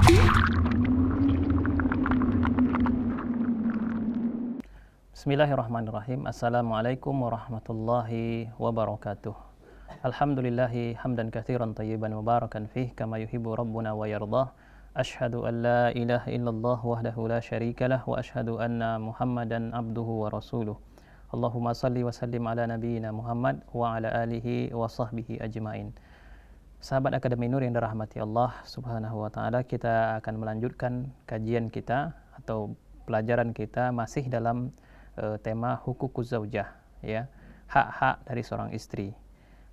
Bismillahirrahmanirrahim. Assalamualaikum warahmatullahi wabarakatuh. Alhamdulillahi hamdan katsiran tayyiban mubarakan fih kama yuhibbu rabbuna wa yardah. Asyhadu an la ilaha illallah wahdahu la syarikalah wa asyhadu anna Muhammadan abduhu wa rasuluh. Allahumma salli wa sallim ala nabiyyina Muhammad wa ala alihi wa sahbihi ajmain. Sahabat Akademi Nur yang dirahmati Allah Subhanahu wa taala, kita akan melanjutkan kajian kita atau pelajaran kita masih dalam tema hukukuz zaujah, ya, hak-hak dari seorang istri.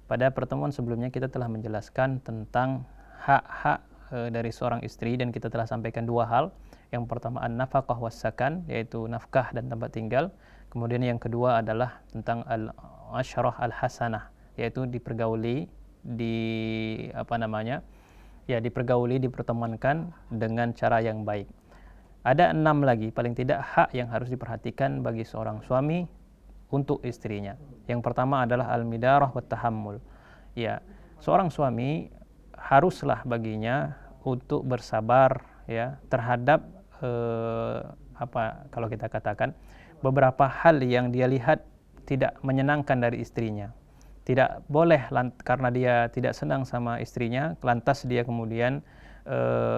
Pada pertemuan sebelumnya kita telah menjelaskan tentang hak-hak dari seorang istri dan kita telah sampaikan dua hal. Yang pertama an-nafaqah was-sakan, yaitu nafkah dan tempat tinggal. Kemudian yang kedua adalah tentang al-asyrah al-hasanah, yaitu dipergauli, dipertemukan dengan cara yang baik. Ada 6 lagi paling tidak hak yang harus diperhatikan bagi seorang suami untuk istrinya. Yang pertama adalah al-midarah wa tahammul. Ya, seorang suami haruslah baginya untuk bersabar, ya, terhadap kalau kita katakan beberapa hal yang dia lihat tidak menyenangkan dari istrinya. Tidak boleh karena dia tidak senang sama istrinya, lantas dia kemudian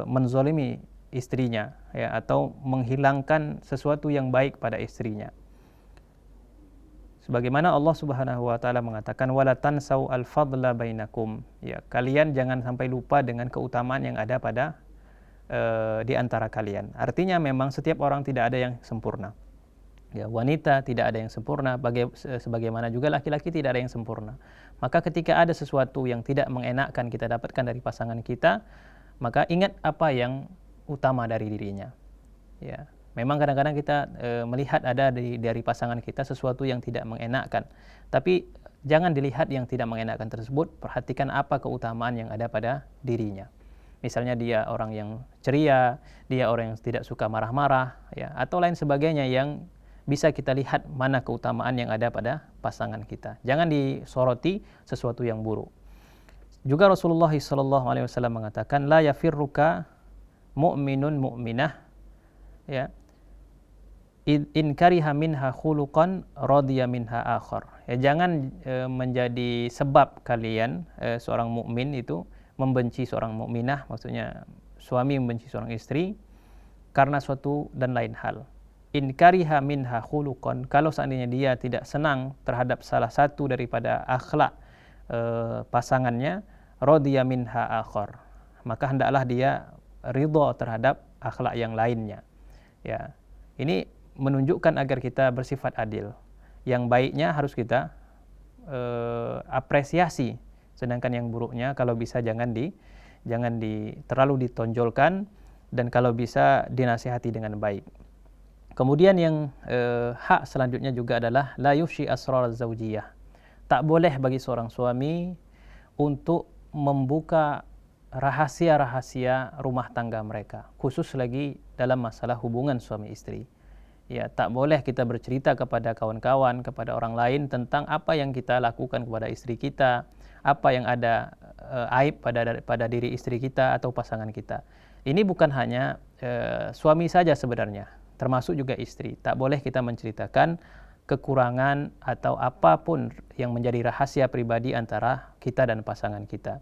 menzolimi istrinya, ya, atau menghilangkan sesuatu yang baik pada istrinya. Sebagaimana Allah Subhanahu wa taala mengatakan wala tansau al-fadla bainakum, ya, kalian jangan sampai lupa dengan keutamaan yang ada pada di antara kalian. Artinya memang setiap orang tidak ada yang sempurna. Ya, wanita tidak ada yang sempurna, sebagaimana juga laki-laki tidak ada yang sempurna. Maka ketika ada sesuatu yang tidak mengenakkan kita dapatkan dari pasangan kita, maka ingat apa yang utama dari dirinya. Ya, memang kadang-kadang kita melihat ada dari pasangan kita sesuatu yang tidak mengenakkan, tapi jangan dilihat yang tidak mengenakkan tersebut, perhatikan apa keutamaan yang ada pada dirinya. Misalnya dia orang yang ceria, dia orang yang tidak suka marah-marah, ya, atau lain sebagainya yang bisa kita lihat mana keutamaan yang ada pada pasangan kita. Jangan disoroti sesuatu yang buruk. Juga Rasulullah SAW mengatakan la yafirruka mu'minun mu'minah, ya, in kariha minha khuluqan radiya minha akhar. Ya, jangan menjadi sebab kalian seorang mukmin itu membenci seorang mukminah, maksudnya suami membenci seorang istri karena suatu dan lain hal. In kariha minha khuluqan, kalau seandainya dia tidak senang terhadap salah satu daripada akhlak pasangannya, radiya minha akhar, maka hendaklah dia ridha terhadap akhlak yang lainnya. Ya, ini menunjukkan agar kita bersifat adil. Yang baiknya harus kita apresiasi, sedangkan yang buruknya kalau bisa jangan terlalu ditonjolkan, dan kalau bisa dinasihati dengan baik. Kemudian yang hak selanjutnya juga adalah la yufshi asrar zaujiyah. Tak boleh bagi seorang suami untuk membuka rahasia-rahasia rumah tangga mereka, khusus lagi dalam masalah hubungan suami istri. Ya, tak boleh kita bercerita kepada kawan-kawan, kepada orang lain tentang apa yang kita lakukan kepada istri kita, apa yang ada aib pada diri istri kita atau pasangan kita. Ini bukan hanya suami saja sebenarnya, termasuk juga istri. Tak boleh kita menceritakan kekurangan atau apapun yang menjadi rahasia pribadi antara kita dan pasangan kita.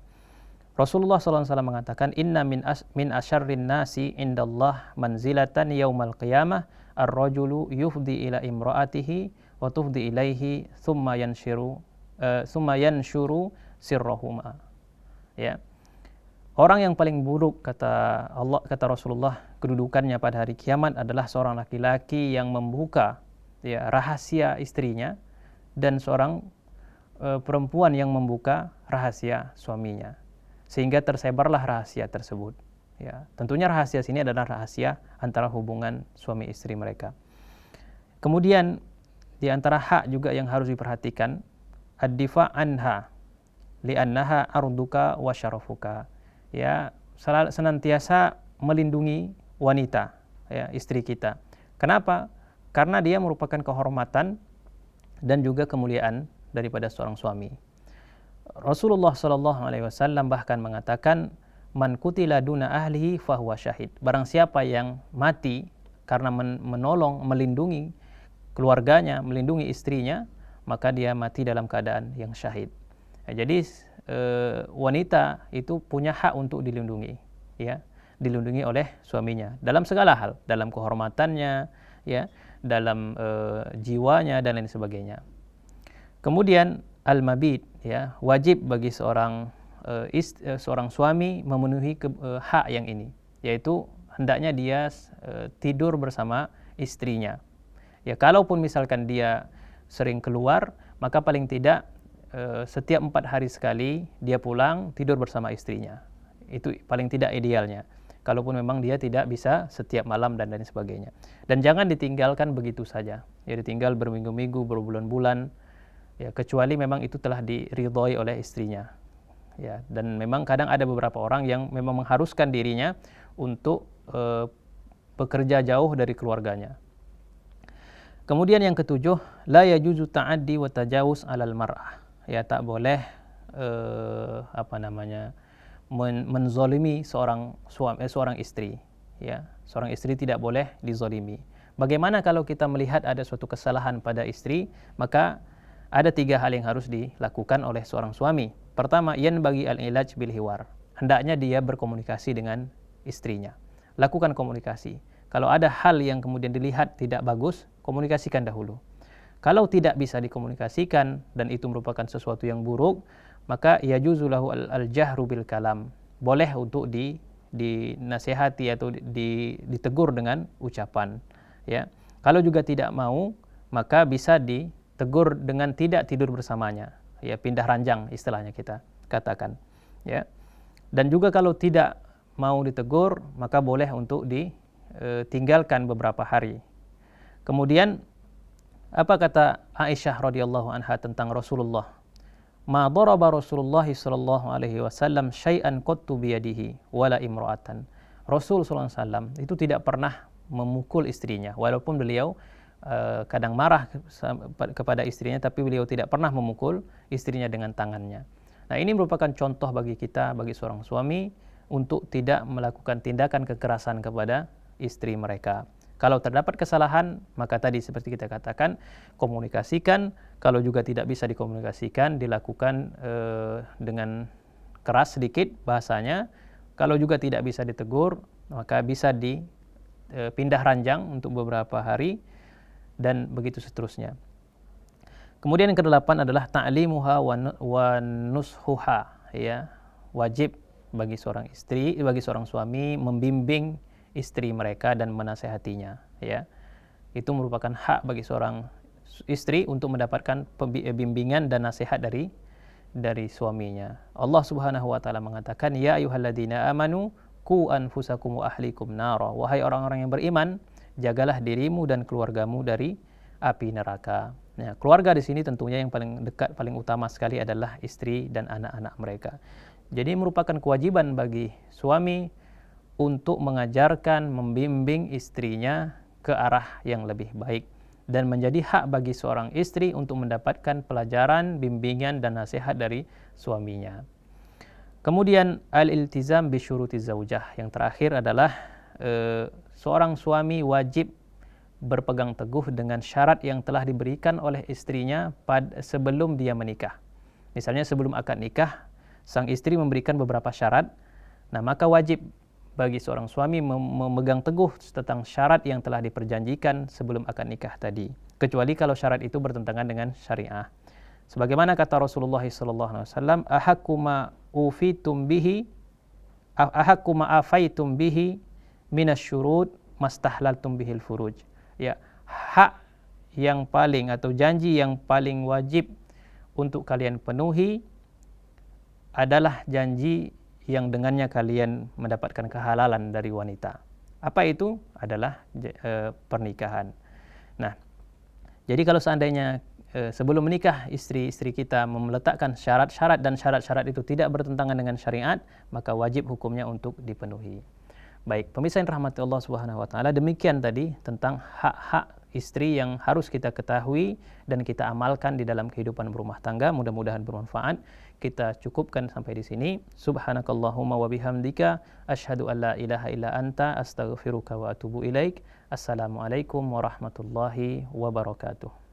Rasulullah SAW mengatakan inna min asyarrin nasi indallah manzilatan yaumal qiyamah ar-rajulu yufdi ila imra'atihi wa tufdi ilaihi thumma yanshuru sirrahuma. Ya. Orang yang paling buruk kata Rasulullah kedudukannya pada hari kiamat adalah seorang laki-laki yang membuka, ya, rahasia istrinya, dan seorang perempuan yang membuka rahasia suaminya, sehingga tersebarlah rahasia tersebut. Ya, tentunya rahasia sini adalah rahasia antara hubungan suami istri mereka. Kemudian di antara hak juga yang harus diperhatikan ad-difa' anha li'annaha arduka wa syarafuka. Ya, senantiasa melindungi wanita, ya, istri kita. Kenapa? Karena dia merupakan kehormatan dan juga kemuliaan daripada seorang suami. Rasulullah SAW bahkan mengatakan man qutila duna ahlihi fahuwa syahid. Barang siapa yang mati karena menolong, melindungi keluarganya, melindungi istrinya, maka dia mati dalam keadaan yang syahid. Jadi wanita itu punya hak untuk dilindungi, ya, dilindungi oleh suaminya dalam segala hal, dalam kehormatannya, ya, dalam jiwanya dan lain sebagainya. Kemudian al-mabit, ya, wajib bagi seorang suami memenuhi hak yang ini, yaitu hendaknya dia tidur bersama istrinya. Ya, kalaupun misalkan dia sering keluar, maka paling tidak setiap 4 hari sekali dia pulang tidur bersama istrinya. Itu paling tidak idealnya. Kalaupun memang dia tidak bisa setiap malam dan lain sebagainya. Dan jangan ditinggalkan begitu saja. Ya, ditinggal berminggu-minggu, berbulan-bulan, ya, kecuali memang itu telah diridhoi oleh istrinya. Ya, dan memang kadang ada beberapa orang yang memang mengharuskan dirinya untuk bekerja jauh dari keluarganya. Kemudian yang ketujuh, la yajuzu ta'addi wa tajawuz 'alal mar'ah. Ya, tak boleh menzolimi seorang istri. Ya, seorang istri tidak boleh dizolimi. Bagaimana kalau kita melihat ada suatu kesalahan pada istri, maka ada 3 hal yang harus dilakukan oleh seorang suami. Pertama, yanbaghi al-ilaj bil hiwar. Hendaknya dia berkomunikasi dengan istrinya. Lakukan komunikasi. Kalau ada hal yang kemudian dilihat tidak bagus, komunikasikan dahulu. Kalau tidak bisa dikomunikasikan dan itu merupakan sesuatu yang buruk, maka yajuzu lahu al-jahru bil kalam. Boleh untuk dinasihati atau ditegur dengan ucapan, ya. Kalau juga tidak mau, maka bisa ditegur dengan tidak tidur bersamanya. Ya, pindah ranjang istilahnya kita katakan, ya. Dan juga kalau tidak mau ditegur, maka boleh untuk ditinggalkan beberapa hari. Kemudian apa kata Aisyah radhiyallahu anha tentang Rasulullah? Ma daraba Rasulullah sallallahu alaihi wasallam syai'an qattu biyadihi wala imra'atan. Rasul sallallahu alaihi wasallam itu tidak pernah memukul istrinya, walaupun beliau kadang marah kepada istrinya, tapi beliau tidak pernah memukul istrinya dengan tangannya. Nah, ini merupakan contoh bagi kita, bagi seorang suami, untuk tidak melakukan tindakan kekerasan kepada istri mereka. Kalau terdapat kesalahan, maka tadi seperti kita katakan, komunikasikan. Kalau juga tidak bisa dikomunikasikan, dilakukan dengan keras sedikit bahasanya. Kalau juga tidak bisa ditegur, maka bisa dipindah ranjang untuk beberapa hari, dan begitu seterusnya. Kemudian yang ke-8 adalah ta'limuha wa nushuha, ya. Wajib bagi seorang istri, bagi seorang suami membimbing istri mereka dan menasehatinya, ya. Itu merupakan hak bagi seorang istri untuk mendapatkan bimbingan dan nasihat dari suaminya. Allah Subhanahu wa taala mengatakan, ya ayyuhalladzina amanu qu anfusakum wa ahlikum nara. Wahai orang-orang yang beriman, jagalah dirimu dan keluargamu dari api neraka. Nah, keluarga di sini tentunya yang paling dekat, paling utama sekali adalah istri dan anak-anak mereka. Jadi merupakan kewajiban bagi suami untuk mengajarkan, membimbing istrinya ke arah yang lebih baik, dan menjadi hak bagi seorang istri untuk mendapatkan pelajaran, bimbingan dan nasihat dari suaminya. Kemudian al-iltizam bi syurutiz zaujah. Yang terakhir adalah seorang suami wajib berpegang teguh dengan syarat yang telah diberikan oleh istrinya sebelum dia menikah. Misalnya sebelum akad nikah, sang istri memberikan beberapa syarat. Nah, maka wajib bagi seorang suami memegang teguh tentang syarat yang telah diperjanjikan sebelum akad nikah tadi, kecuali kalau syarat itu bertentangan dengan syariah. Sebagaimana kata Rasulullah SAW, ahaqqu ma afaitum bihi minasyurut mastahlaltum bihil furuj. Ya, hak yang paling atau janji yang paling wajib untuk kalian penuhi adalah janji yang dengannya kalian mendapatkan kehalalan dari wanita. Apa itu? Adalah pernikahan. Nah, jadi kalau seandainya sebelum menikah istri-istri kita meletakkan syarat-syarat dan syarat-syarat itu tidak bertentangan dengan syariat, maka wajib hukumnya untuk dipenuhi. Baik, pemirsa yang rahmati Allah Subhanahu wa taala, demikian tadi tentang hak-hak istri yang harus kita ketahui dan kita amalkan di dalam kehidupan berumah tangga. Mudah-mudahan bermanfaat. Kita cukupkan sampai di sini. Subhanakallahumma wa bihamdika asyhadu an la ilaha illa anta astaghfiruka wa atubu ilaik. Assalamualaikum warahmatullahi wabarakatuh.